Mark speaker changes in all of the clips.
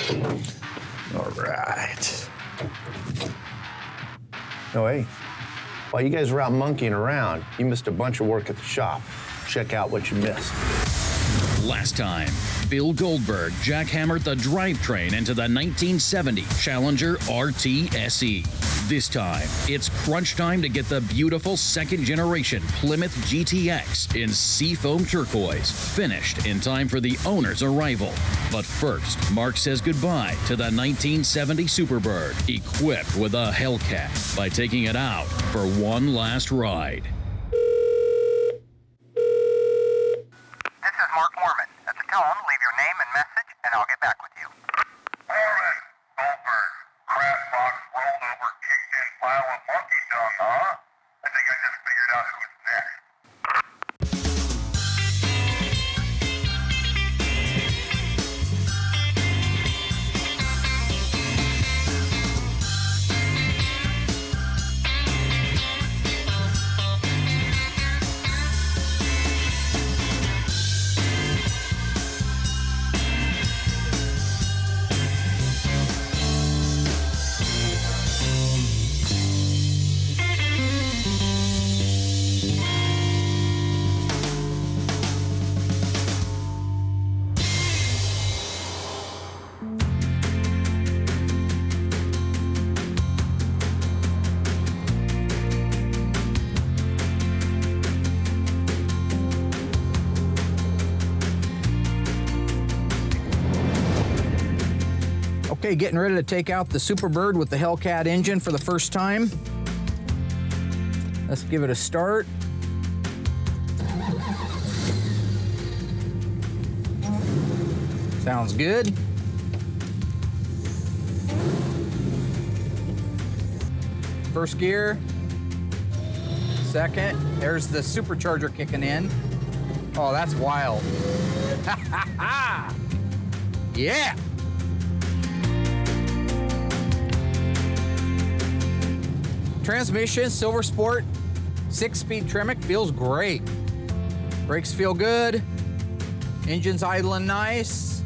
Speaker 1: All right. Oh, hey, while you guys were out monkeying around, you missed a bunch of work at the shop. Check out what you missed.
Speaker 2: Last time, Bill Goldberg jackhammered the drivetrain into the 1970 Challenger RT SE. This time, it's crunch time to get the beautiful second-generation Plymouth GTX in seafoam turquoise, finished in time for the owner's arrival. But first, Mark says goodbye to the 1970 Superbird, equipped with a Hellcat, by taking it out for one last ride.
Speaker 3: Leave your name and message, and I'll get back with you. Morning, Goldberg. Crap box rolled over, kicked in pile of monkey dung, huh? I think I just figured out who's next.
Speaker 4: Okay, getting ready to take out the Superbird with the Hellcat engine for the first time. Let's give it a start. Sounds good. First gear. Second. There's the supercharger kicking in. Oh, that's wild. Yeah! Transmission, Silver Sport, 6-speed Tremec, feels great. Brakes feel good. Engine's idling nice.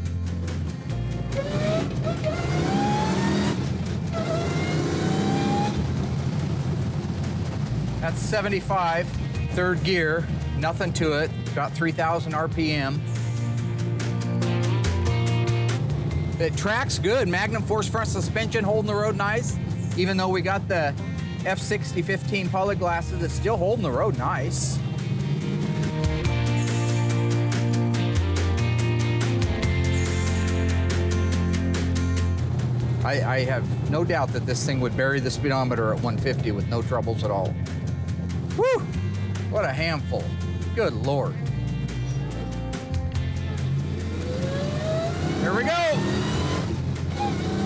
Speaker 4: That's 75, third gear, nothing to it. Got 3,000 RPM. It tracks good. Magnum Force front suspension holding the road nice. Even though we got the F60 15 polyglasses, it's still holding the road nice. I have no doubt that this thing would bury the speedometer at 150 with no troubles at all. Woo! What a handful. Good Lord. Here we go.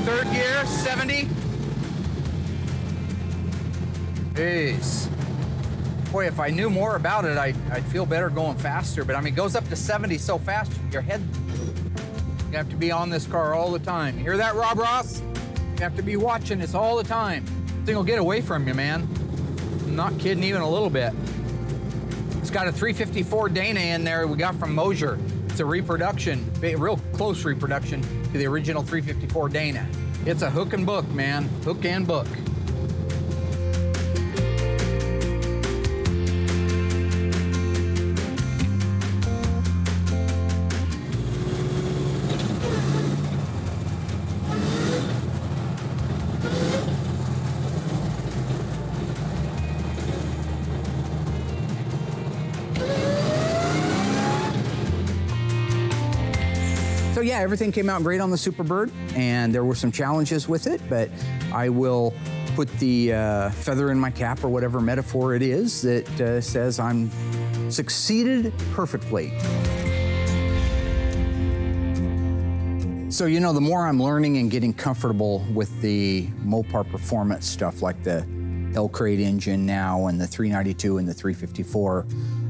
Speaker 4: Third gear, 70. Jeez. Boy, if I knew more about it, I'd feel better going faster. But I mean, it goes up to 70 so fast, your head, you have to be on this car all the time. You hear that, Rob Ross? You have to be watching this all the time. This thing will get away from you, man. I'm not kidding even a little bit. It's got a 354 Dana in there we got from Mosier. It's a reproduction, a real close reproduction to the original 354 Dana. It's a hook and book, man, hook and book. So yeah, everything came out great on the Superbird, and there were some challenges with it, but I will put the feather in my cap, or whatever metaphor it is, that says I'm succeeded perfectly. So, you know, the more I'm learning and getting comfortable with the Mopar performance stuff, like the L-Crate engine now and the 392 and the 354,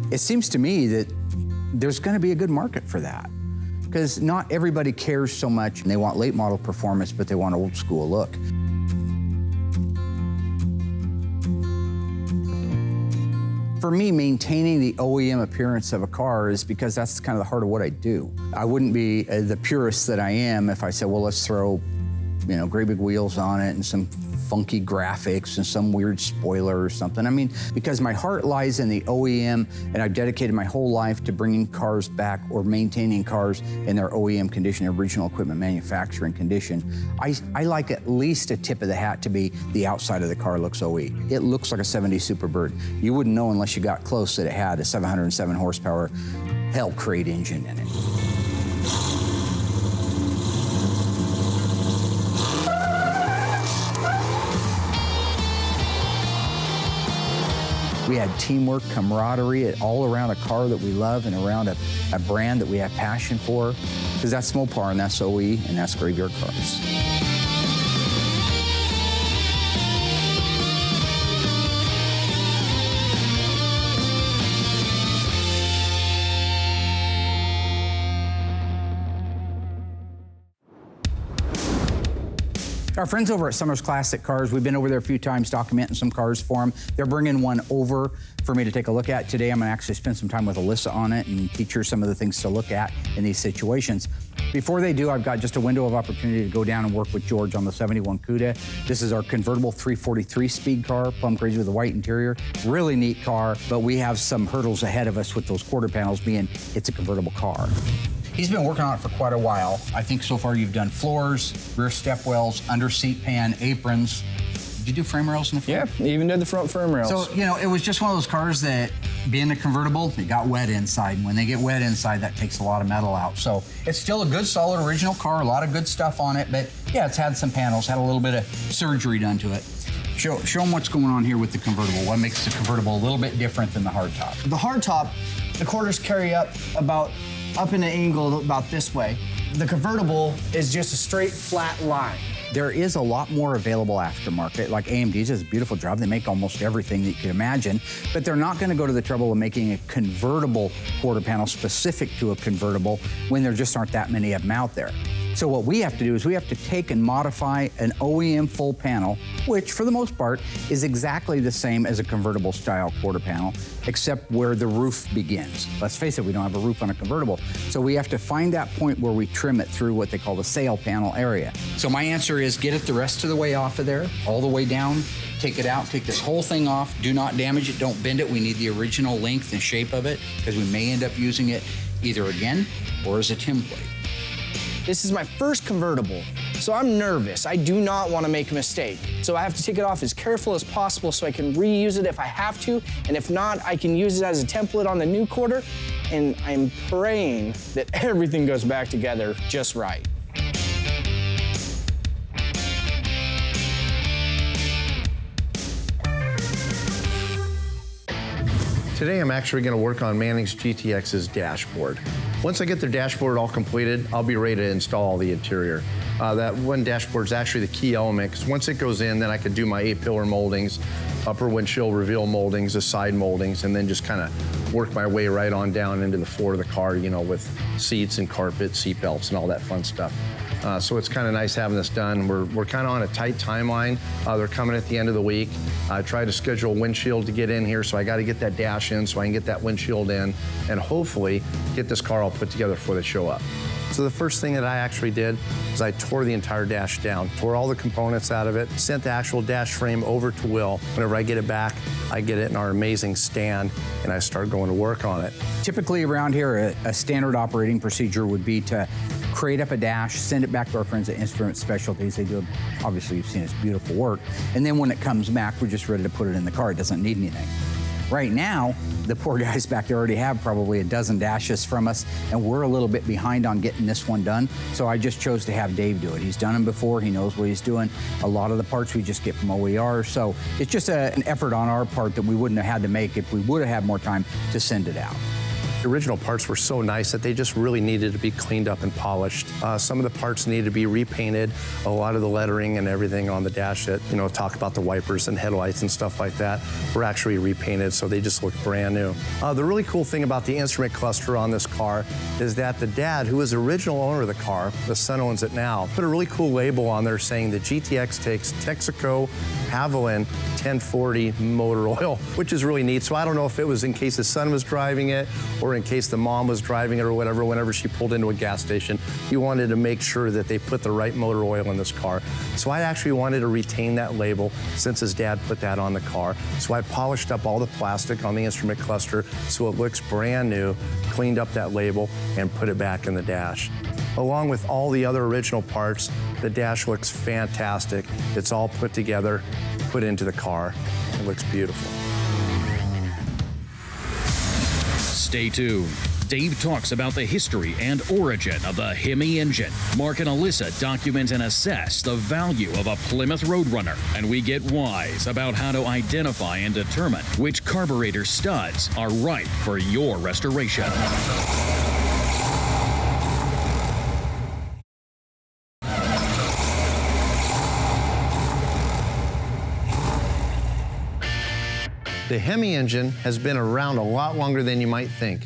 Speaker 4: it seems to me that there's gonna be a good market for that. Because not everybody cares so much, and they want late model performance, but they want old school look. For me, maintaining the OEM appearance of a car is because that's kind of the heart of what I do. I wouldn't be the purist that I am if I said, well, let's throw, you know, great big wheels on it and some funky graphics and some weird spoiler or something. I mean, because my heart lies in the OEM, and I've dedicated my whole life to bringing cars back or maintaining cars in their OEM condition, original equipment manufacturing condition. I like at least a tip of the hat to be the outside of the car looks OE. It looks like a 70 Superbird. You wouldn't know unless you got close that it had a 707 horsepower Hell Crate engine in it. We had teamwork, camaraderie all around a car that we love and around a brand that we have passion for. Because that's Mopar and that's OE and that's Graveyard Cars. Our friends over at Summers Classic Cars, we've been over there a few times documenting some cars for them. They're bringing one over for me to take a look at. Today I'm gonna actually spend some time with Allysa on it and teach her some of the things to look at in these situations. Before they do, I've got just a window of opportunity to go down and work with George on the 71 Cuda. This is our convertible 343 speed car, plum crazy with a white interior. Really neat car, but we have some hurdles ahead of us with those quarter panels being it's a convertible car. He's been working on it for quite a while. I think so far you've done floors, rear step wells, under seat pan, aprons. Did you do frame rails in the front?
Speaker 5: Yeah, even did the front frame rails.
Speaker 4: So, you know, it was just one of those cars that, being a convertible, it got wet inside. And when they get wet inside, that takes a lot of metal out. So it's still a good, solid, original car, a lot of good stuff on it. But yeah, it's had some panels, had a little bit of surgery done to it. Show them what's going on here with the convertible. What makes the convertible a little bit different than the hardtop?
Speaker 5: The hardtop, the quarters carry up in an angle about this way. The convertible is just a straight, flat line.
Speaker 4: There is a lot more available aftermarket. Like AMD does a beautiful job. They make almost everything that you can imagine, but they're not gonna go to the trouble of making a convertible quarter panel specific to a convertible when there just aren't that many of them out there. So what we have to do is we have to take and modify an OEM full panel, which for the most part is exactly the same as a convertible style quarter panel, except where the roof begins. Let's face it, we don't have a roof on a convertible. So we have to find that point where we trim it through what they call the sail panel area. So my answer is get it the rest of the way off of there, all the way down, take it out, take this whole thing off, do not damage it, don't bend it. We need the original length and shape of it because we may end up using it either again or as a template.
Speaker 5: This is my first convertible, so I'm nervous. I do not want to make a mistake. So I have to take it off as careful as possible so I can reuse it if I have to, and if not, I can use it as a template on the new quarter, and I'm praying that everything goes back together just right.
Speaker 1: Today I'm actually going to work on Manning's GTX's dashboard. Once I get the dashboard all completed, I'll be ready to install the interior. That one dashboard is actually the key element, because once it goes in, then I can do my 8-pillar moldings, upper windshield reveal moldings, the side moldings, and then just kind of work my way right on down into the floor of the car, you know, with seats and carpet, seat belts, and all that fun stuff. So it's kind of nice having this done. We're kind of on a tight timeline. They're coming at the end of the week. I tried to schedule a windshield to get in here, so I got to get that dash in so I can get that windshield in and hopefully get this car all put together before they show up. So the first thing that I actually did is I tore the entire dash down, tore all the components out of it, sent the actual dash frame over to Will. Whenever I get it back, I get it in our amazing stand and I start going to work on it.
Speaker 4: Typically around here, a standard operating procedure would be to create up a dash, send it back to our friends at Instrument Specialties. They do, obviously you've seen it's beautiful work. And then when it comes back, we're just ready to put it in the car. It doesn't need anything. Right now, the poor guys back there already have probably a dozen dashes from us, and we're a little bit behind on getting this one done. So I just chose to have Dave do it. He's done them before, he knows what he's doing. A lot of the parts we just get from OER, so it's just an effort on our part that we wouldn't have had to make if we would have had more time to send it out.
Speaker 1: The original parts were so nice that they just really needed to be cleaned up and polished. Some of the parts needed to be repainted. A lot of the lettering and everything on the dash that, talk about the wipers and headlights and stuff like that were actually repainted, so they just look brand new. The really cool thing about the instrument cluster on this car is that the dad, who was the original owner of the car, the son owns it now, put a really cool label on there saying the GTX takes Texaco Haviland 1040 motor oil, which is really neat. So I don't know if it was in case the son was driving it or in case the mom was driving it or whatever. Whenever she pulled into a gas station, he wanted to make sure that they put the right motor oil in this car. So I actually wanted to retain that label since his dad put that on the car. So I polished up all the plastic on the instrument cluster so it looks brand new, cleaned up that label, and put it back in the dash. Along with all the other original parts, the dash looks fantastic. It's all put together, put into the car. It looks beautiful.
Speaker 2: Stay tuned. Dave talks about the history and origin of the Hemi engine. Mark and Allysa document and assess the value of a Plymouth Roadrunner. And we get wise about how to identify and determine which carburetor studs are right for your restoration.
Speaker 1: The Hemi engine has been around a lot longer than you might think.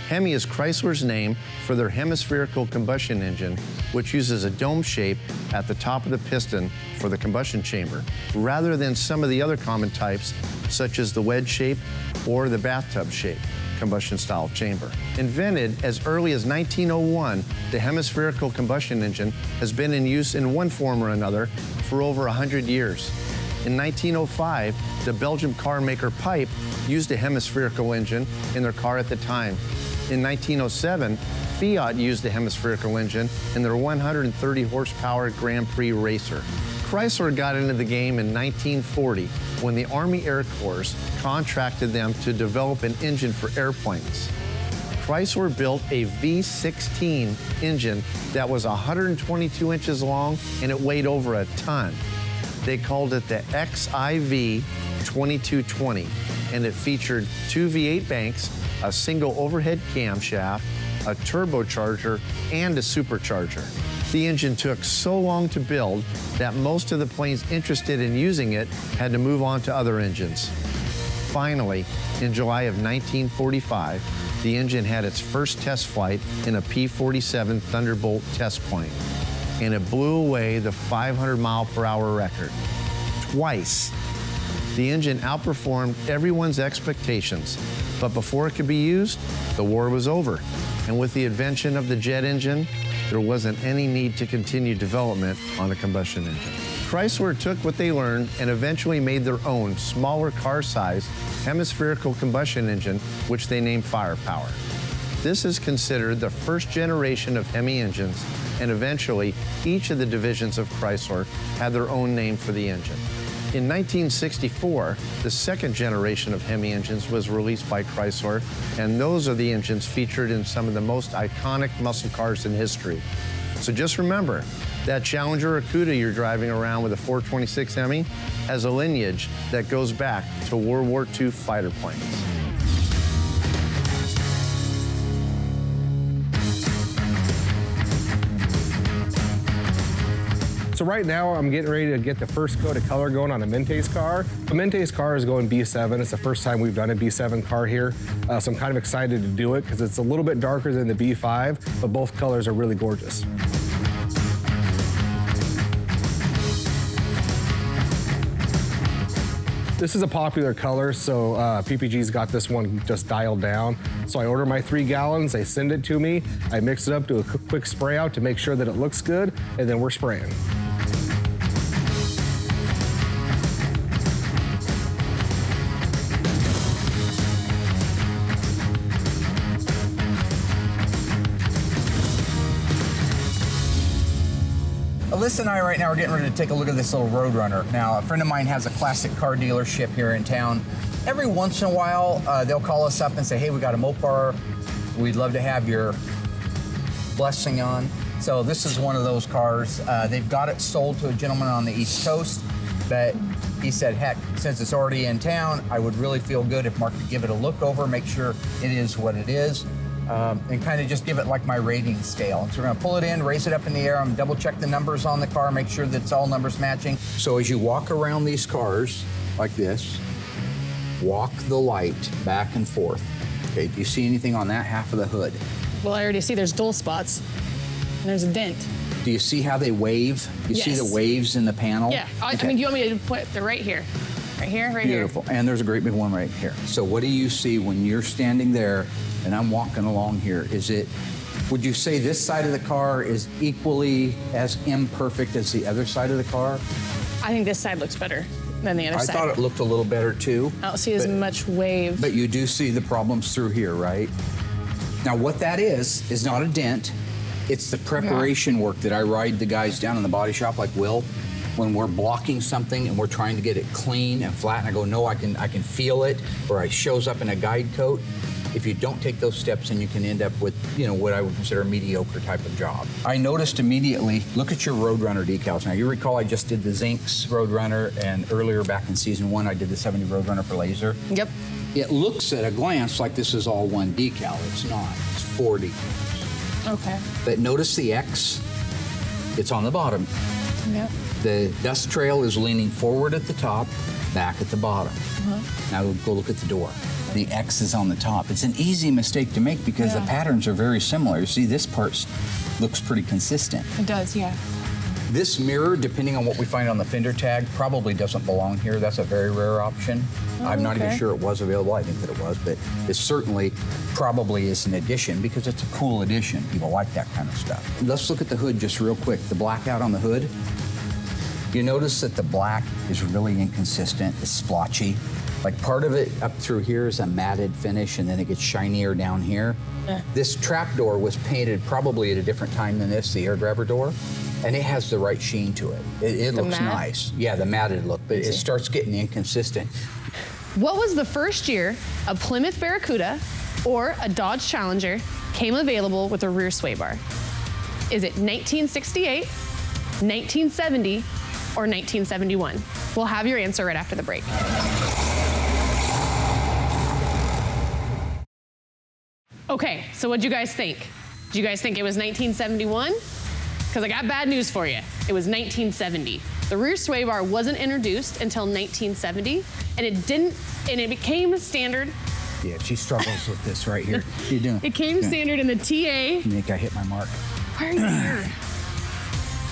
Speaker 1: Hemi is Chrysler's name for their hemispherical combustion engine, which uses a dome shape at the top of the piston for the combustion chamber, rather than some of the other common types, such as the wedge shape or the bathtub shape combustion style chamber. Invented as early as 1901, the hemispherical combustion engine has been in use in one form or another for over 100 years. In 1905, the Belgian car maker Pipe used a hemispherical engine in their car at the time. In 1907, Fiat used a hemispherical engine in their 130 horsepower Grand Prix racer. Chrysler got into the game in 1940 when the Army Air Corps contracted them to develop an engine for airplanes. Chrysler built a V16 engine that was 122 inches long and it weighed over a ton. They called it the XIV 2220, and it featured two V8 banks, a single overhead camshaft, a turbocharger, and a supercharger. The engine took so long to build that most of the planes interested in using it had to move on to other engines. Finally, in July of 1945, the engine had its first test flight in a P-47 Thunderbolt test plane, and it blew away the 500-mile-per-hour record. Twice. The engine outperformed everyone's expectations, but before it could be used, the war was over. And with the invention of the jet engine, there wasn't any need to continue development on a combustion engine. Chrysler took what they learned and eventually made their own smaller car-sized hemispherical combustion engine, which they named Firepower. This is considered the first generation of Hemi engines, and eventually each of the divisions of Chrysler had their own name for the engine. In 1964, the second generation of Hemi engines was released by Chrysler, and those are the engines featured in some of the most iconic muscle cars in history. So just remember, that Challenger or Cuda you're driving around with a 426 Hemi has a lineage that goes back to World War II fighter planes.
Speaker 6: So right now, I'm getting ready to get the first coat of color going on a Mente's car. The Mente's car is going B7. It's the first time we've done a B7 car here. So I'm kind of excited to do it because it's a little bit darker than the B5, but both colors are really gorgeous. This is a popular color, so PPG's got this one just dialed down. So I order my 3 gallons, they send it to me, I mix it up, do a quick spray out to make sure that it looks good, and then we're spraying.
Speaker 4: Alyssa and I right now are getting ready to take a look at this little Roadrunner. Now, a friend of mine has a classic car dealership here in town. Every once in a while, they'll call us up and say, hey, we got a Mopar. We'd love to have your blessing on. So this is one of those cars. They've got it sold to a gentleman on the East Coast, But he said, heck, since it's already in town, I would really feel good if Mark could give it a look over, make sure it is what it is, and kind of just give it like my rating scale. And so we're gonna pull it in, raise it up in the air, I'm gonna double check the numbers on the car, make sure that it's all numbers matching. So as you walk around these cars like this, walk the light back and forth. Okay, do you see anything on that half of the hood?
Speaker 7: Well, I already see there's dull spots, and there's a dent.
Speaker 4: Do you see how they wave? You see the waves in the panel?
Speaker 7: Yeah, I
Speaker 4: Okay.
Speaker 7: mean, do you want me to put it right here? Right here, right
Speaker 4: Beautiful. And there's a great big one right here. So what do you see when you're standing there and I'm walking along here? Would you say this side of the car is equally as imperfect as the other side of the car?
Speaker 7: here? I think this side looks better than the other
Speaker 4: I
Speaker 7: side.
Speaker 4: thought it looked a little better too.
Speaker 7: I don't see as much wave.
Speaker 4: But you do see the problems through here, right? Now what that is not a dent. It's the preparation work that I ride the guys down in the body shop like Will. When we're blocking something and we're trying to get it clean and flat, and I go, no, I can feel it, or it shows up in a guide coat. If you don't take those steps, then you can end up with, what I would consider a mediocre type of job. I noticed immediately, look at your Roadrunner decals. Now, you recall I just did the Zincs Roadrunner, and earlier back in season 1, I did the 70 Roadrunner for laser.
Speaker 7: Yep.
Speaker 4: It looks at a glance like this is all one decal. It's not. It's 4 decals.
Speaker 7: Okay.
Speaker 4: But notice the X, it's on the bottom.
Speaker 7: Yep.
Speaker 4: The dust trail is leaning forward at the top, back at the bottom. Now go look at the door. The X is on the top. It's an easy mistake to make because the patterns are very similar. You see, this part looks pretty consistent.
Speaker 7: It does, yeah.
Speaker 4: This mirror, depending on what we find on the fender tag, probably doesn't belong here. That's a very rare option. I'm not even
Speaker 7: okay.
Speaker 4: sure it was available. I think that it was, but it certainly probably is an addition because it's a cool addition. People like that kind of stuff. Let's look at the hood just real quick. The blackout on the hood. You notice that the black is really inconsistent. It's splotchy. Like part of it up through here is a matted finish and then it gets shinier down here. This trap door was painted probably at a different time than this, the air driver door, and it has the right sheen to it. It looks
Speaker 7: matte?
Speaker 4: nice. Yeah, the matted look, but it starts getting inconsistent.
Speaker 7: What was the first year a Plymouth Barracuda or a Dodge Challenger came available with a rear sway bar? Is it 1968, 1970, or 1971? We'll have your answer right after the break. Okay, so what'd you guys think? Did you guys think it was 1971? Because I got bad news for you. It was 1970. The rear sway bar wasn't introduced until 1970, and it became standard.
Speaker 4: Yeah, she struggles with this right here. What are you doing?
Speaker 7: It came standard in the TA.
Speaker 4: I think I hit my mark.
Speaker 7: Why are you here?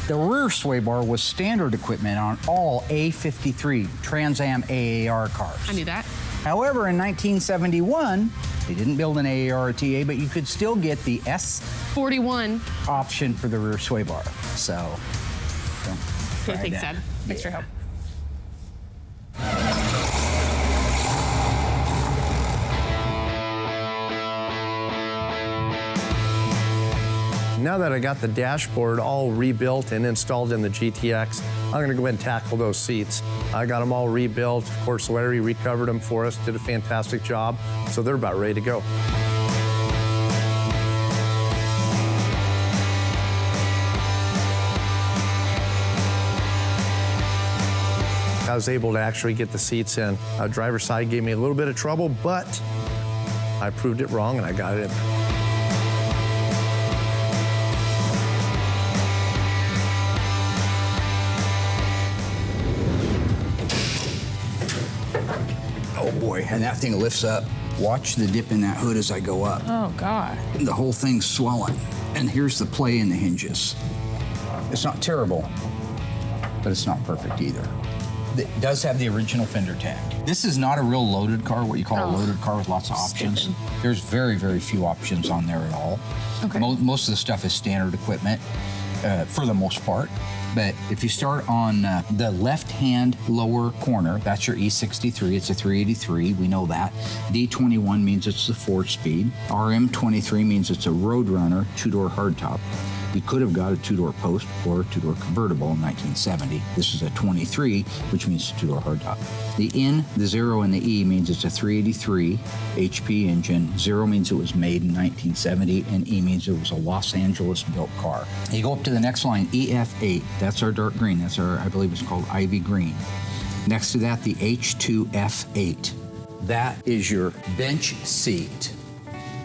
Speaker 4: The rear sway bar was standard equipment on all A53 Trans Am AAR cars.
Speaker 7: I knew that.
Speaker 4: However, in 1971, they didn't build an AAR or TA, but you could still get the S
Speaker 7: 41.
Speaker 4: option for the rear sway bar. So, don't
Speaker 7: Okay,
Speaker 4: try
Speaker 7: thanks,
Speaker 4: that.
Speaker 7: Dad. Thanks for your help.
Speaker 1: Now that I got the dashboard all rebuilt and installed in the GTX, I'm gonna go ahead and tackle those seats. I got them all rebuilt. Of course, Larry recovered them for us, did a fantastic job, so they're about ready to go. I was able to actually get the seats in. Driver's side gave me a little bit of trouble, but I proved it wrong and I got it in.
Speaker 4: Oh boy, and that thing lifts up. Watch the dip in that hood as I go up.
Speaker 7: Oh, God.
Speaker 4: The whole thing's swelling. And here's the play in the hinges. It's not terrible, but it's not perfect either. It does have the original fender tag. This is not a real loaded car, what you call a loaded car with lots of options.
Speaker 7: Stupid.
Speaker 4: There's very, very few options on there at all.
Speaker 7: Okay.
Speaker 4: Most of the stuff is standard equipment for the most part. But if you start on the left-hand lower corner, that's your E63. It's a 383. We know that. D21 means it's the 4-speed. RM23 means it's a Roadrunner 2-door hardtop. You could have got a 2-door post or a 2-door convertible in 1970. This is a 23, which means a 2-door hardtop. The N, the 0, and the E means it's a 383 HP engine. 0 means it was made in 1970, and E means it was a Los Angeles built car. You go up to the next line, EF8. That's our dark green. That's our, I believe it's called Ivy Green. Next to that, the H2F8. That is your bench seat,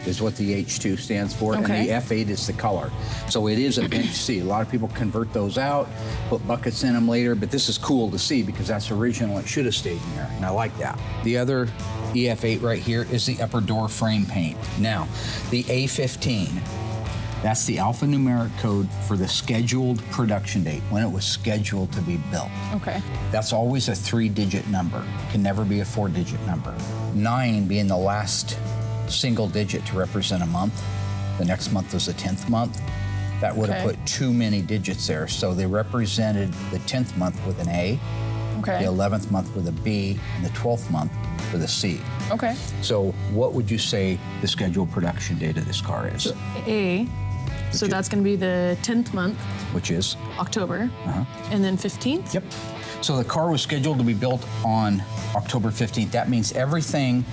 Speaker 4: is what the H2 stands for,
Speaker 7: Okay.
Speaker 4: and the F8 is the color. So it is a bench seat. A lot of people convert those out, put buckets in them later, but this is cool to see because that's original. It should have stayed in there, and I like that. The other EF8 right here is the upper door frame paint. Now, the A15, that's the alphanumeric code for the scheduled production date, when it was scheduled to be built.
Speaker 7: Okay.
Speaker 4: That's always a 3-digit number. It can never be a 4-digit number. 9 being the last single digit to represent a month. The next month was the 10th month. That would have
Speaker 7: Okay.
Speaker 4: put too many digits there. So they represented the 10th month with an A,
Speaker 7: Okay.
Speaker 4: the 11th month with a B, and the 12th month with a C.
Speaker 7: Okay.
Speaker 4: So what would you say the scheduled production date of this car is?
Speaker 7: A. So that's going to be the 10th month,
Speaker 4: Which is?
Speaker 7: October, and then 15th?
Speaker 4: Yep. So the car was scheduled to be built on October 15th. That means everything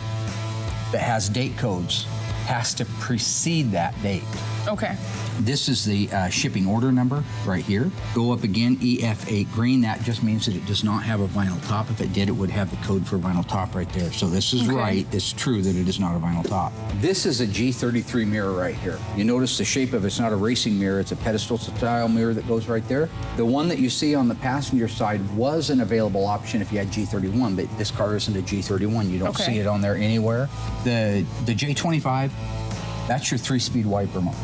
Speaker 4: that has date codes has to precede that date.
Speaker 7: Okay.
Speaker 4: This is the shipping order number right here. Go up again, EF8 green. That just means that it does not have a vinyl top. If it did, it would have the code for vinyl top right there. So this is right. It's true that it is not a vinyl top. This is a G33 mirror right here. You notice the shape of it's not a racing mirror. It's a pedestal style mirror that goes right there. The one that you see on the passenger side was an available option if you had G31, but this car isn't a G31. You don't see it on there anywhere. The J25, that's your 3-speed wiper mode.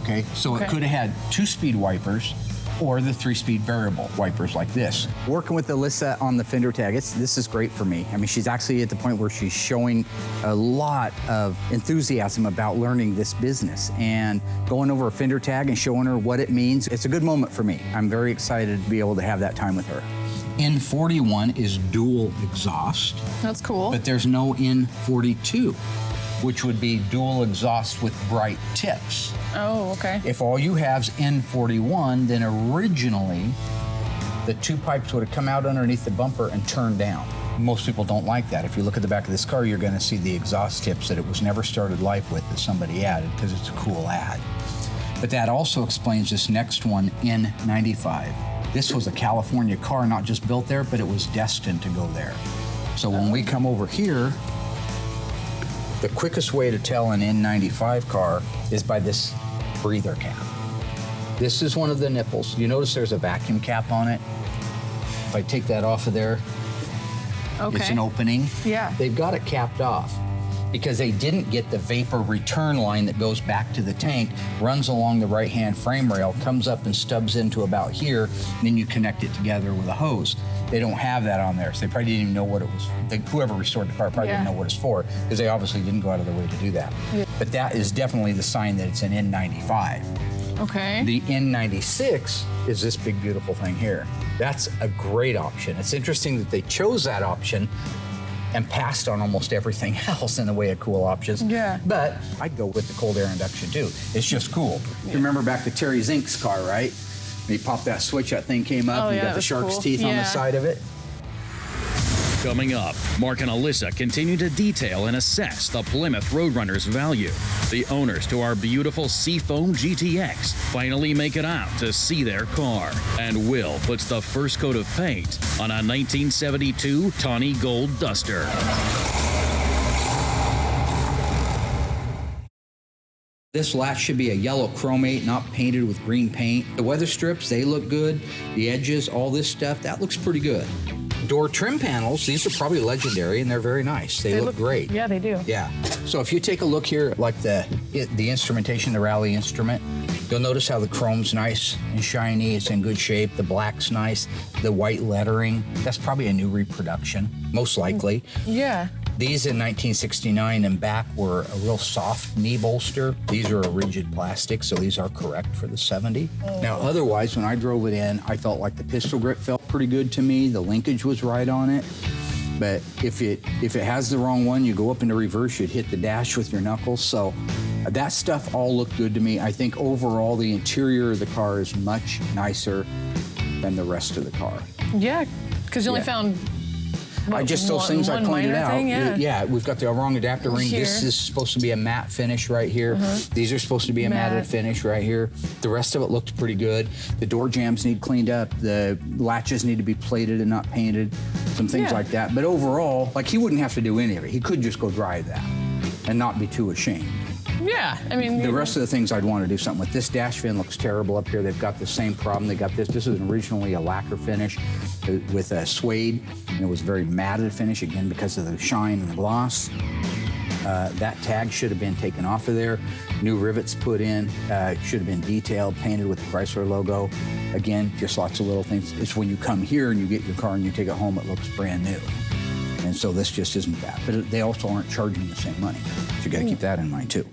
Speaker 4: Okay, so it could have had 2-speed wipers or the 3-speed variable wipers like this. Working with Allysa on the fender tag, this is great for me. I mean, she's actually at the point where she's showing a lot of enthusiasm about learning this business and going over a fender tag and showing her what it means. It's a good moment for me. I'm very excited to be able to have that time with her. N41 is dual exhaust.
Speaker 7: That's cool.
Speaker 4: But there's no N42, which would be dual exhaust with bright tips.
Speaker 7: Oh, okay.
Speaker 4: If all you have is N41, then originally the 2 pipes would have come out underneath the bumper and turned down. Most people don't like that. If you look at the back of this car, you're going to see the exhaust tips that it was never started life with that somebody added because it's a cool ad. But that also explains this next one, N95. This was a California car, not just built there, but it was destined to go there. So when we come over here, the quickest way to tell an N95 car is by this breather cap. This is one of the nipples. You notice there's a vacuum cap on it. If I take that off of there, it's an opening.
Speaker 7: Yeah.
Speaker 4: They've got it capped off because they didn't get the vapor return line that goes back to the tank, runs along the right-hand frame rail, comes up and stubs into about here, and then you connect it together with a hose. They don't have that on there, so they probably didn't even know what it was. Whoever restored the car probably didn't know what it's for, because they obviously didn't go out of their way to do that. Yeah. But that is definitely the sign that it's an N95.
Speaker 7: Okay.
Speaker 4: The N96 is this big, beautiful thing here. That's a great option. It's interesting that they chose that option and passed on almost everything else in the way of cool options.
Speaker 7: Yeah.
Speaker 4: But I'd go with the cold air induction too. It's just cool. You remember back to Terry Zink's car, right? When he popped that switch, that thing came up, and you got the shark's teeth on the side of it.
Speaker 2: Coming up, Mark and Allysa continue to detail and assess the Plymouth Roadrunner's value. The owners to our beautiful Seafoam GTX finally make it out to see their car. And Will puts the first coat of paint on a 1972 tawny gold Duster.
Speaker 4: This latch should be a yellow chromate, not painted with green paint. The weather strips, they look good. The edges, all this stuff, that looks pretty good. Door trim panels, these are probably legendary, and they're very nice. They look great.
Speaker 7: Yeah, they do.
Speaker 4: Yeah. So if you take a look here, like the instrumentation, the Rally instrument, you'll notice how the chrome's nice and shiny. It's in good shape. The black's nice. The white lettering, that's probably a new reproduction, most likely.
Speaker 7: Yeah.
Speaker 4: These in 1969 and back were a real soft knee bolster. These are a rigid plastic, so these are correct for the 70. Now, otherwise, when I drove it in, I felt like the pistol grip felt pretty good to me. The linkage was right on it. But if it has the wrong one, you go up into reverse, you'd hit the dash with your knuckles. So that stuff all looked good to me. I think overall, the interior of the car is much nicer than the rest of the car.
Speaker 7: Yeah, because you only found
Speaker 4: Just those things I
Speaker 8: one
Speaker 4: pointed
Speaker 8: minor
Speaker 4: out.
Speaker 8: thing, yeah.
Speaker 4: We've got the wrong adapter ring.
Speaker 8: Here.
Speaker 4: This is supposed to be a matte finish right here. These are supposed to be a matted
Speaker 8: Matte.
Speaker 4: finish right here. The rest of it looked pretty good. The door jambs need cleaned up. The latches need to be plated and not painted. Some things
Speaker 8: Yeah.
Speaker 4: like that. But overall, like he wouldn't have to do any of it. He could just go drive that and not be too ashamed.
Speaker 8: Yeah, I mean,
Speaker 4: The rest of the things I'd want to do something with. This dash fin looks terrible up here. They've got the same problem. They got this. This is originally a lacquer finish with a suede, and it was a very matted finish, again, because of the shine and the gloss. That tag should have been taken off of there. New rivets put in. Should have been detailed, painted with the Chrysler logo. Again, just lots of little things. It's when you come here and you get your car and you take it home, it looks brand new. And so this just isn't that. But they also aren't charging the same money. So you got to keep that in mind, too.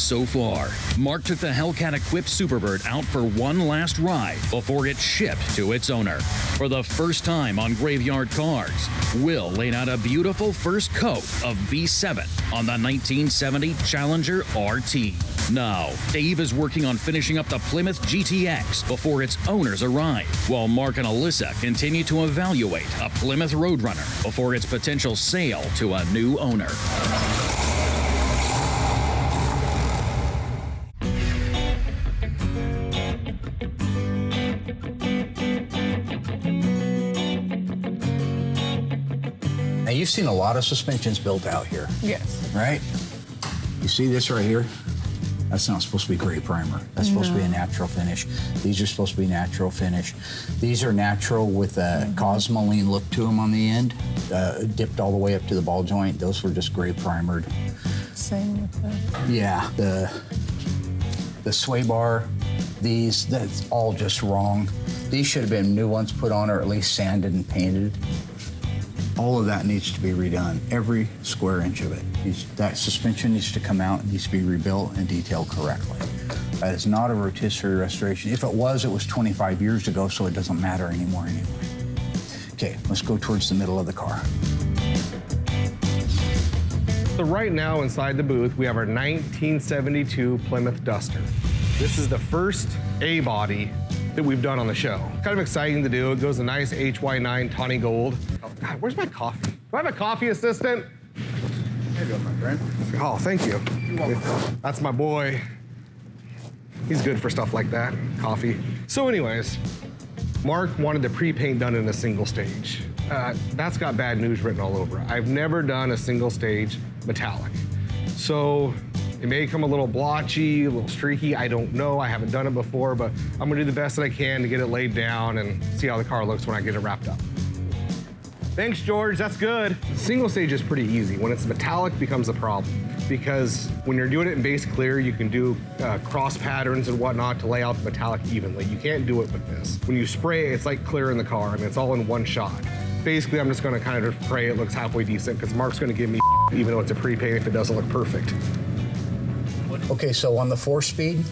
Speaker 2: So far, Mark took the Hellcat-equipped Superbird out for one last ride before it's shipped to its owner. For the first time on Graveyard Carz, Will laid out a beautiful first coat of B7 on the 1970 Challenger RT. Now, Dave is working on finishing up the Plymouth GTX before its owners arrive, while Mark and Allysa continue to evaluate a Plymouth Roadrunner before its potential sale to a new owner.
Speaker 4: Now, you've seen a lot of suspensions built out here,
Speaker 8: yes.
Speaker 4: right? You see this right here? That's not supposed to be gray primer. That's supposed to be a natural finish. These are supposed to be natural finish. These are natural with a cosmoline look to them on the end, dipped all the way up to the ball joint. Those were just gray primered.
Speaker 8: Same with the...
Speaker 4: Yeah, the sway bar, that's all just wrong. These should have been new ones put on, or at least sanded and painted. All of that needs to be redone, every square inch of it. That suspension needs to come out, needs to be rebuilt and detailed correctly. That is not a rotisserie restoration. If it was 25 years ago, so it doesn't matter anymore anyway. Okay, let's go towards the middle of the car.
Speaker 6: So right now inside the booth, we have our 1972 Plymouth Duster. This is the first A-body that we've done on the show. Kind of exciting to do. It goes a nice HY9 tawny gold. Oh, God, where's my coffee? Do I have a coffee assistant?
Speaker 4: There you go, my friend.
Speaker 6: Oh, thank you. That's my boy. He's good for stuff like that, coffee. So anyways, Mark wanted the pre-paint done in a single stage. That's got bad news written all over it. I've never done a single stage metallic. So it may come a little blotchy, a little streaky, I don't know, I haven't done it before, but I'm gonna do the best that I can to get it laid down and see how the car looks when I get it wrapped up. Thanks, George, that's good. Single stage is pretty easy. When it's metallic, becomes a problem. Because when you're doing it in base clear, you can do cross patterns and whatnot to lay out the metallic evenly. You can't do it with this. When you spray it, it's like clear in the car. I mean, it's all in one shot. Basically, I'm just gonna kind of pray it looks halfway decent, because Mark's gonna give me even though it's a pre-paint if it doesn't look perfect.
Speaker 4: Okay, so on the 4-speed,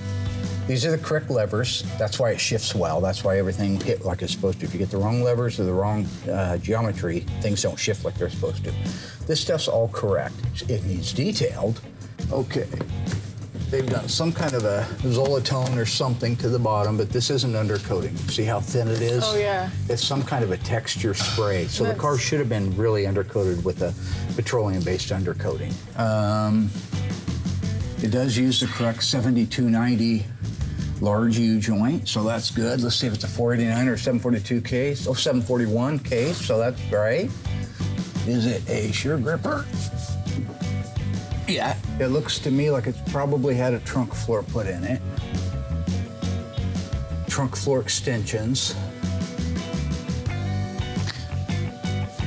Speaker 4: these are the correct levers. That's why it shifts well. That's why everything hit like it's supposed to. If you get the wrong levers or the wrong geometry, things don't shift like they're supposed to. This stuff's all correct. It needs detailed. Okay. They've done some kind of a Zolatone or something to the bottom, but this isn't undercoating. See how thin it is?
Speaker 8: Oh, yeah.
Speaker 4: It's some kind of a texture spray. So the car should have been really undercoated with a petroleum-based undercoating. It does use the correct 7290 large U joint, so that's good. Let's see if it's a 489 or 742 case. Oh, 741 case, so that's great. Is it a shear gripper? Yeah, it looks to me like it's probably had a trunk floor put in it. Trunk floor extensions.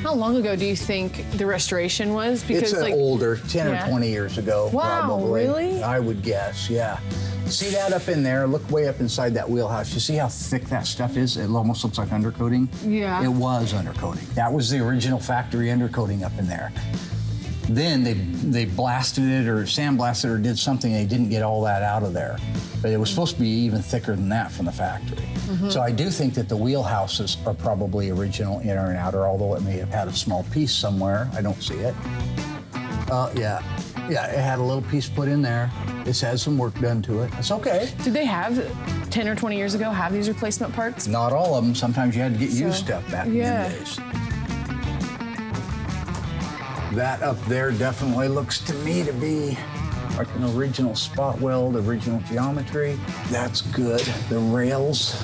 Speaker 7: How long ago do you think the restoration was?
Speaker 4: Because it's older, 10 or 20 years ago,
Speaker 7: wow,
Speaker 4: probably.
Speaker 7: Really?
Speaker 4: I would guess, yeah. See that up in there? Look way up inside that wheelhouse. You see how thick that stuff is? It almost looks like undercoating.
Speaker 7: Yeah.
Speaker 4: It was undercoating. That was the original factory undercoating up in there. Then they blasted it or sandblasted or did something. They didn't get all that out of there. But it was supposed to be even thicker than that from the factory. So I do think that the wheelhouses are probably original inner and outer, although it may have had a small piece somewhere. I don't see it. Yeah.
Speaker 9: Yeah, it had a little piece put in there. It's had some work done to it. It's okay.
Speaker 8: Did they have 10 or 20 years ago have these replacement parts?
Speaker 9: Not all of them. Sometimes you had to get used stuff back in the days. That up there definitely looks to me to be like an original spot weld, original geometry. That's good. The rails.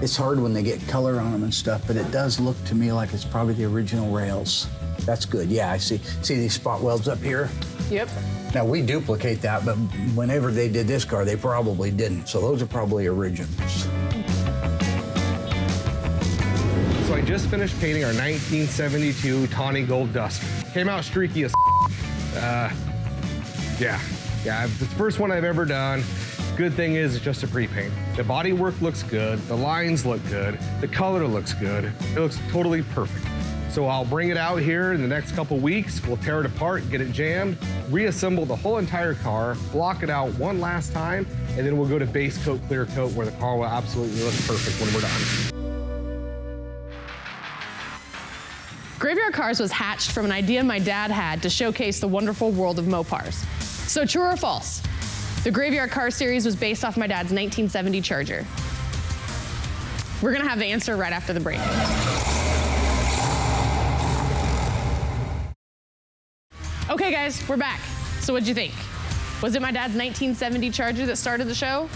Speaker 9: It's hard when they get color on them and stuff, but it does look to me like it's probably the original rails. That's good. Yeah, I see these spot welds up here?
Speaker 8: Yep.
Speaker 9: Now, we duplicate that, but whenever they did this car, they probably didn't. So those are probably originals.
Speaker 6: So I just finished painting our 1972 tawny gold Duster. Came out streaky as yeah, it's the first one I've ever done. Good thing is it's just a pre-paint. The body work looks good, the lines look good, the color looks good. It looks totally perfect. So I'll bring it out here in the next couple weeks. We'll tear it apart, get it jammed, reassemble the whole entire car, block it out one last time, and then we'll go to base coat, clear coat, where the car will absolutely look perfect when we're done.
Speaker 7: Graveyard Carz was hatched from an idea my dad had to showcase the wonderful world of Mopars. So true or false? The Graveyard Carz series was based off my dad's 1970 Charger. We're gonna have the answer right after the break. Okay guys, we're back. So what'd you think? Was it my dad's 1970 Charger that started the show?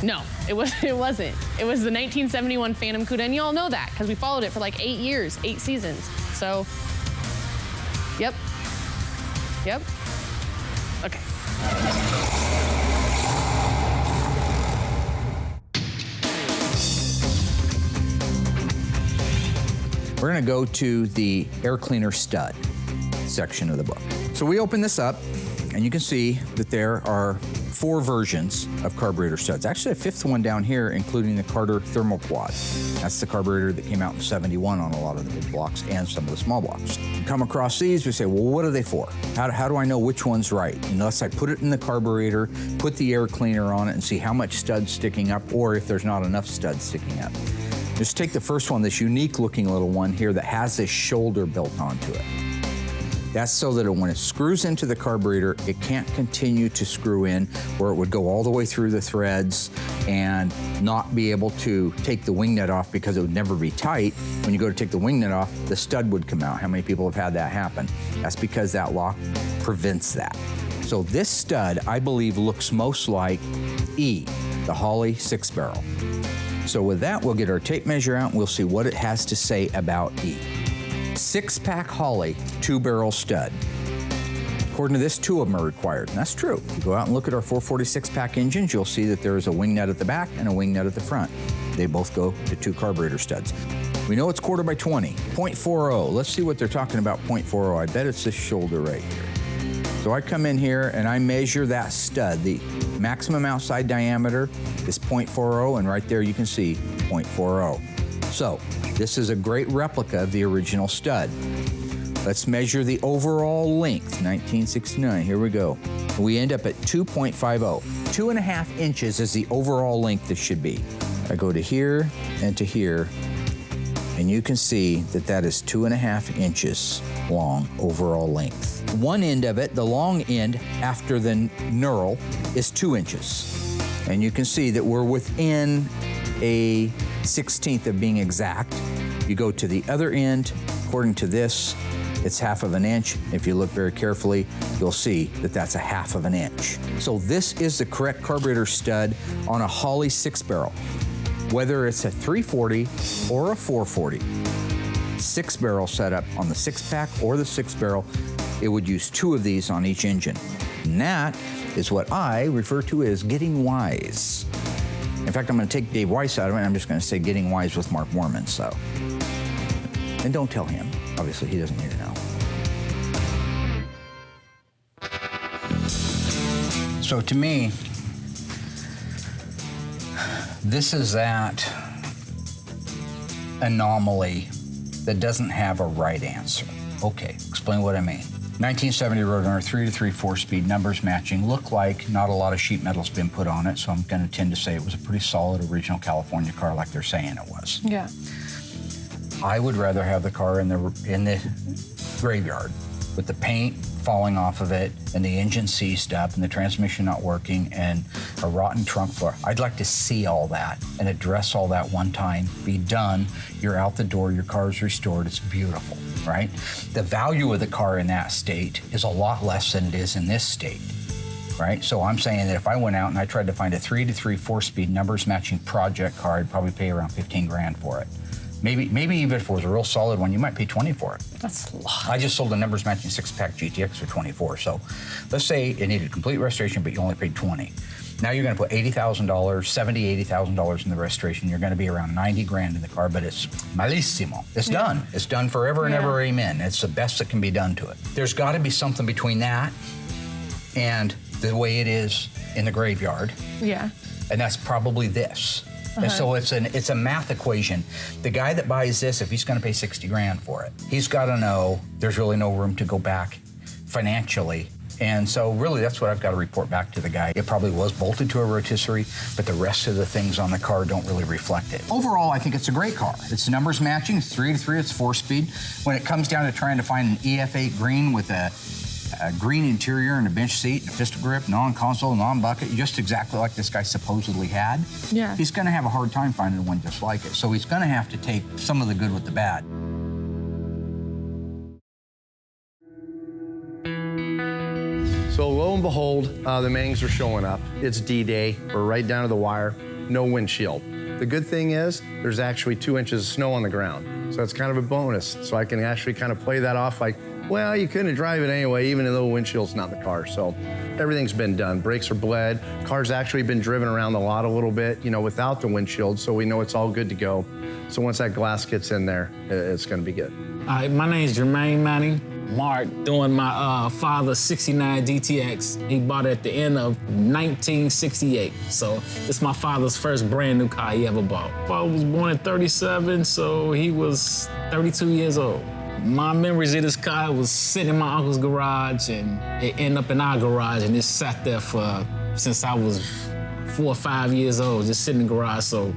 Speaker 7: No, it wasn't. It was the 1971 Phantom Cuda, and you all know that because we followed it for like 8 years, 8 seasons. So, yep. Okay.
Speaker 4: We're gonna go to the air cleaner stud section of the book. So we open this up, and you can see that there are 4 versions of carburetor studs. Actually, a 5th one down here, including the Carter Thermal Quad. That's the carburetor that came out in '71 on a lot of the big blocks and some of the small blocks. You come across these, we say, well, what are they for? How do I know which one's right? Unless I put it in the carburetor, put the air cleaner on it, and see how much stud's sticking up, or if there's not enough studs sticking up. Just take the first one, this unique looking little one here that has this shoulder built onto it. That's so that when it screws into the carburetor, it can't continue to screw in, where it would go all the way through the threads and not be able to take the wing nut off because it would never be tight. When you go to take the wing nut off, the stud would come out. How many people have had that happen? That's because that lock prevents that. So this stud, I believe, looks most like E, the Holley 6-barrel. So with that, we'll get our tape measure out and we'll see what it has to say about E. 6-pack Holley 2-barrel stud. According to this, 2 of them are required, and that's true. If you go out and look at our 446-pack engines, you'll see that there is a wing nut at the back and a wing nut at the front. They both go to 2 carburetor studs. We know it's 1/4 by 20, 0.40. Let's see what they're talking about 0.40. I bet it's this shoulder right here. So I come in here and I measure that stud. The maximum outside diameter is 0.40, and right there you can see 0.40. So this is a great replica of the original stud. Let's measure the overall length, 1969, here we go. We end up at 2.50. 2.5 inches is the overall length this should be. I go to here and to here, and you can see that that is 2.5 inches long overall length. One end of it, the long end after the knurl, is 2 inches. And you can see that we're within a 1/16 of being exact. You go to the other end, according to this, it's 1/2 inch. If you look very carefully, you'll see that that's 1/2 inch. So this is the correct carburetor stud on a Holley 6-barrel. Whether it's a 340 or a 440, 6-barrel setup on the 6-pack or the 6-barrel, it would use 2 of these on each engine. And that is what I refer to as getting wise. In fact, I'm going to take Dave Weiss out of it, and I'm just going to say getting wise with Mark Worman, so. And don't tell him. Obviously, he doesn't need to know.
Speaker 9: So to me, this is that anomaly that doesn't have a right answer. Okay, explain what I mean. 1970 Roadrunner 3 to 3 4-speed, numbers matching, look like not a lot of sheet metal's been put on it, so I'm going to tend to say it was a pretty solid original California car like they're saying it was.
Speaker 8: Yeah.
Speaker 9: I would rather have the car in the graveyard with the paint falling off of it and the engine seized up and the transmission not working and a rotten trunk floor. I'd like to see all that and address all that one time, be done, you're out the door, your car's restored, it's beautiful, right? The value of the car in that state is a lot less than it is in this state, right? So I'm saying that if I went out and I tried to find a 3-3 4-speed numbers matching project car, I'd probably pay around 15 grand for it. Maybe even if it was a real solid one, you might pay 20 for it.
Speaker 8: That's a lot.
Speaker 9: I just sold a numbers matching 6-pack GTX for 24. So let's say it needed complete restoration, but you only paid 20. Now you're gonna put $80,000, $80,000 in the restoration. You're gonna be around 90 grand in the car, but it's malissimo. It's done. It's done forever and ever, amen. It's the best that can be done to it. There's gotta be something between that and the way it is in the graveyard.
Speaker 8: Yeah.
Speaker 9: And that's probably this. And so it's a math equation. The guy that buys this, if he's gonna pay 60 grand for it, he's gotta know there's really no room to go back financially. And so really that's what I've got to report back to the guy. It probably was bolted to a rotisserie, but the rest of the things on the car don't really reflect it. Overall, I think it's a great car. It's numbers matching, it's 3-3, it's 4-speed. When it comes down to trying to find an EF8 green with a green interior and a bench seat, and a pistol grip, non-console, non-bucket, just exactly like this guy supposedly had.
Speaker 8: Yeah.
Speaker 9: He's gonna have a hard time finding one just like it. So he's gonna have to take some of the good with the bad.
Speaker 1: So lo and behold, the Mangs are showing up. It's D-Day, we're right down to the wire, no windshield. The good thing is there's actually 2 inches of snow on the ground. So that's kind of a bonus. So I can actually kind of play that off like, well, you couldn't drive it anyway, even though the windshield's not in the car. So everything's been done. Brakes are bled. Car's actually been driven around the lot a little bit, without the windshield, so we know it's all good to go. So once that glass gets in there, it's gonna be good.
Speaker 10: Hi, my name's Jermaine Manning. Mark, doing my father's 69 GTX. He bought it at the end of 1968. So it's my father's first brand new car he ever bought. Father was born in 37, so he was 32 years old. My memories of this car was sitting in my uncle's garage, and it ended up in our garage, and it sat there since I was 4 or 5 years old, just sitting in the garage. So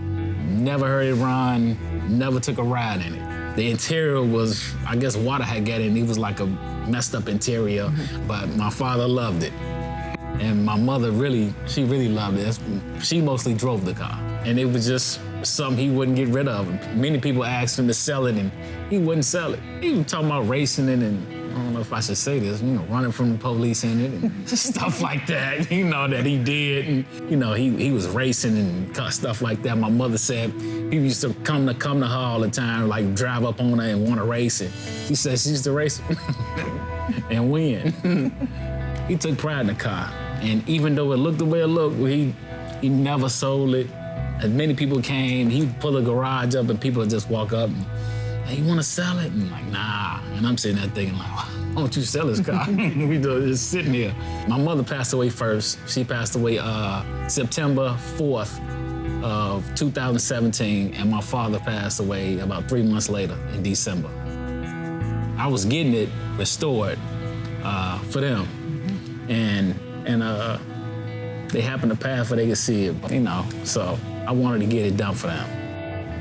Speaker 10: never heard it run, never took a ride in it. The interior was, I guess water had got in. It was like a messed up interior, but my father loved it. And my mother she really loved it. She mostly drove the car. And it was just something he wouldn't get rid of. Many people asked him to sell it and he wouldn't sell it. He was talking about racing it and, I don't know if I should say this, running from the police in it and stuff like that, that he did. And, he was racing and stuff like that. My mother said he used to come to her all the time, like drive up on her and want to race it. She said she used to race it and win. He took pride in the car. And even though it looked the way it looked, he never sold it. As many people came, he'd pull a garage up and people would just walk up and, hey, you want to sell it? And I'm like, nah. And I'm sitting there thinking, like, why don't you sell this car? We just sitting here. My mother passed away first. She passed away September 4th of 2017, and my father passed away about 3 months later in December. I was getting it restored for them. And they happened to pass where they could see it, so I wanted to get it done for them.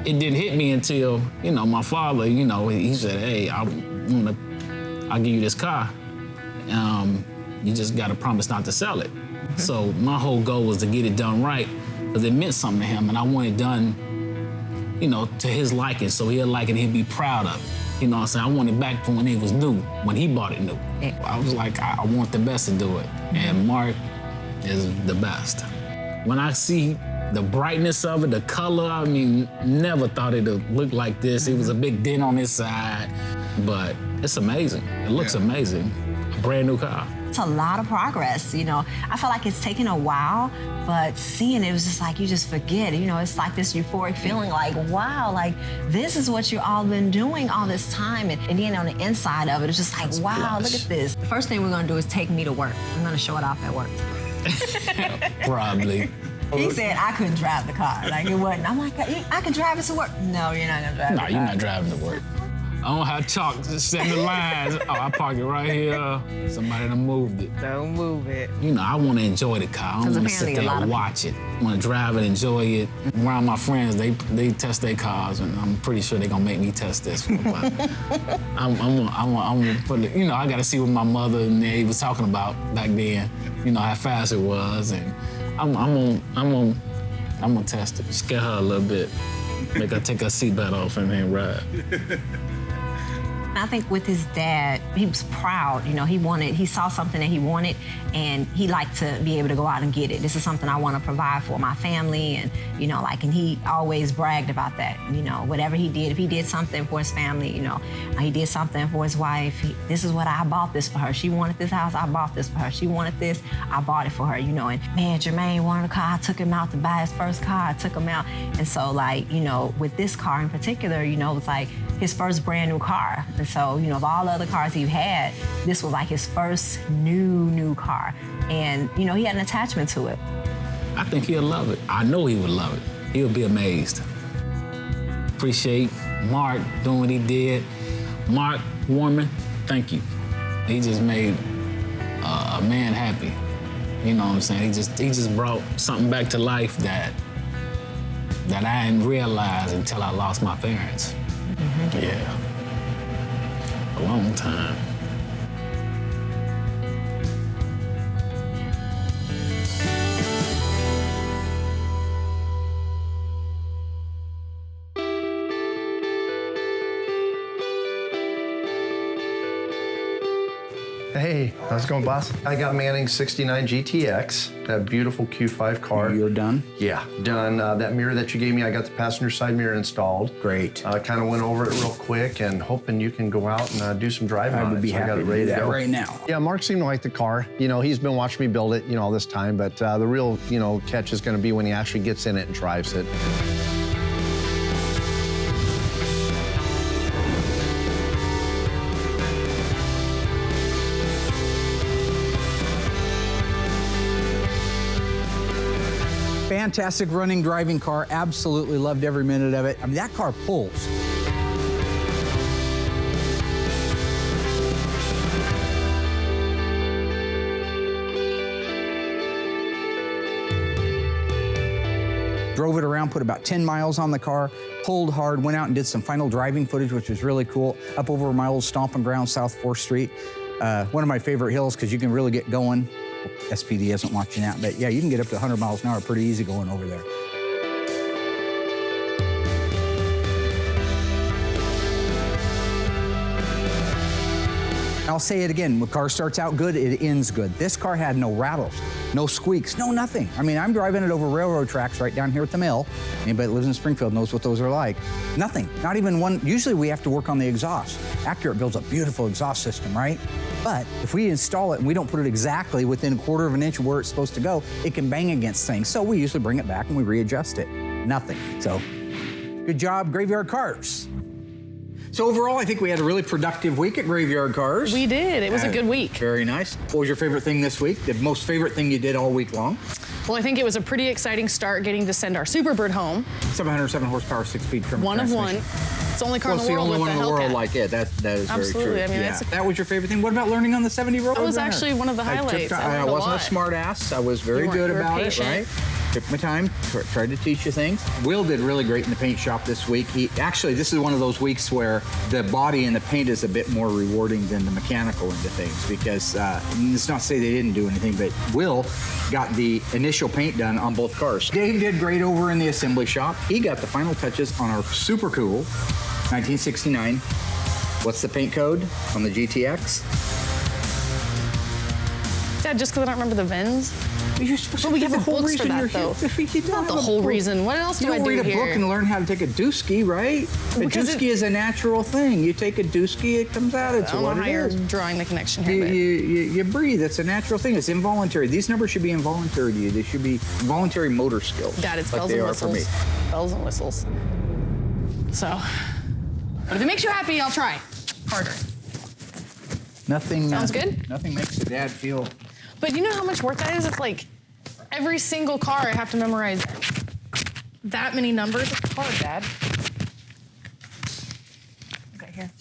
Speaker 10: It didn't hit me until, my father, he said, hey, I'll give you this car. You just got to promise not to sell it. So my whole goal was to get it done right, because it meant something to him, and I want it done, to his liking, so he'll like it, he'll be proud of it. You know what I'm saying? I want it back from when it was new, when he bought it new. I was like, I want the best to do it, and Mark is the best. When I see the brightness of it, the color, never thought it'd look like this. It was a big dent on his side, but it's amazing. It looks amazing. A brand new car.
Speaker 11: It's a lot of progress, I feel like it's taken a while, but seeing it was just like, you just forget, it's like this euphoric feeling like, wow, like this is what you all been doing all this time. And then on the inside of it, it's just like, wow, look at this. The first thing we're gonna do is take me to work. I'm gonna show it off at work.
Speaker 10: Probably.
Speaker 11: He said I couldn't drive the car, like it wasn't. I'm like, I can drive it to work. No, you're not gonna drive it.
Speaker 10: No, you're not driving to work. I don't have chalk, just send the lines. Oh, I park it right here. Somebody done moved it.
Speaker 4: Don't move it.
Speaker 10: You know, I want to enjoy the car. I don't want to sit there and watch it. I want to drive it, enjoy it. Around my friends, they test their cars, and I'm pretty sure they're gonna make me test this one. But I'm gonna put it. You know, I got to see what my mother and they was talking about back then. You know how fast it was, and I'm gonna test it. Scare her a little bit. Make her take her seatbelt off and then ride.
Speaker 11: I think with his dad, he was proud. You know, he saw something that he wanted, and he liked to be able to go out and get it. This is something I want to provide for my family, and, you know, and he always bragged about that. You know, whatever he did, if he did something for his family, you know, he did something for his wife. This is what I bought this for her. She wanted this house, I bought this for her. She wanted this, I bought it for her, you know. And man, Jermaine wanted a car, I took him out to buy his first car, I took him out. And so, like, you know, with this car in particular, you know, it was like his first brand new car. And so, you know, of all the other cars he had, this was like his first new car. And, you know, he had an attachment to it.
Speaker 10: I think he'll love it. I know he would love it. He'll be amazed. Appreciate Mark doing what he did. Mark Warman, thank you. He just made a man happy. You know what I'm saying? He just brought something back to life that I didn't realize until I lost my parents. Mm-hmm. Yeah. A long time.
Speaker 1: Hey, how's it going, boss? I got Manning's 69 GTX, that beautiful Q5 car.
Speaker 9: You're done?
Speaker 1: Yeah, done. That mirror that you gave me, I got the passenger side mirror installed.
Speaker 9: Great.
Speaker 1: Kind of went over it real quick and hoping you can go out and do some driving on it.
Speaker 9: I would be happy to do that right now.
Speaker 1: Yeah, Mark seemed to like the car. You know, he's been watching me build it, you know, all this time, but the real, you know, catch is going to be when he actually gets in it and drives it.
Speaker 4: Fantastic running, driving car. Absolutely loved every minute of it. I mean, that car pulls. Drove it around, put about 10 miles on the car, pulled hard, went out and did some final driving footage, which was really cool, up over my old stomping ground, South 4th Street. One of my favorite hills because you can really get going. SPD isn't watching that, but yeah, you can get up to 100 miles an hour pretty easy going over there. I'll say it again, when a car starts out good, it ends good. This car had no rattles, no squeaks, no nothing. I mean, I'm driving it over railroad tracks right down here at the mill. Anybody that lives in Springfield knows what those are like. Nothing, not even one. Usually we have to work on the exhaust. Accurate builds a beautiful exhaust system, right? But if we install it and we don't put it exactly within 1/4 of an inch of where it's supposed to go, it can bang against things. So we usually bring it back and we readjust it. Nothing. So good job, Graveyard Carz. So overall, I think we had a really productive week at Graveyard Carz.
Speaker 7: We did. It was a good week.
Speaker 4: Very nice. What was your favorite thing this week? The most favorite thing you did all week long?
Speaker 7: Well, I think it was a pretty exciting start getting to send our Superbird home.
Speaker 4: 707 horsepower, 6-speed trim
Speaker 7: One of one. It's the only car in the world with a Hellcat.
Speaker 4: It's the only one in the world like it. That is
Speaker 7: Absolutely.
Speaker 4: very true.
Speaker 7: I mean,
Speaker 4: yeah. That was your favorite thing. What about learning on the 70 road?
Speaker 7: That was actually one of the highlights.
Speaker 4: I wasn't a smart ass. I was very good about it, right? Took my time, tried to teach you things. Will did really great in the paint shop this week. Actually, this is one of those weeks where the body and the paint is a bit more rewarding than the mechanical into things because it's not to say they didn't do anything, but Will got the initial paint done on both cars. Dave did great over in the assembly shop. He got the final touches on our super cool 1969. What's the paint code on the GTX?
Speaker 7: Dad, just because I don't remember the VINs?
Speaker 4: You're supposed
Speaker 7: but
Speaker 4: to
Speaker 7: we
Speaker 4: get
Speaker 7: have
Speaker 4: the whole
Speaker 7: books for that, though. Not the whole reason. What else do I do here?
Speaker 4: You read a book and learn how to take a dooski, right? A dooski is a natural thing. You take a dooski, it comes out. It's what it is.
Speaker 7: I don't know how you're drawing the connection here.
Speaker 4: You breathe. It's a natural thing. It's involuntary. These numbers should be involuntary to you. They should be voluntary motor skills.
Speaker 7: Dad, it's bells and whistles. Bells and whistles. So, but if it makes you happy, I'll try harder.
Speaker 4: Nothing.
Speaker 7: Sounds good?
Speaker 4: Nothing makes a dad feel.
Speaker 7: But you know how much work that is? It's like every single car I have to memorize that many numbers. It's hard, Dad. Okay, here.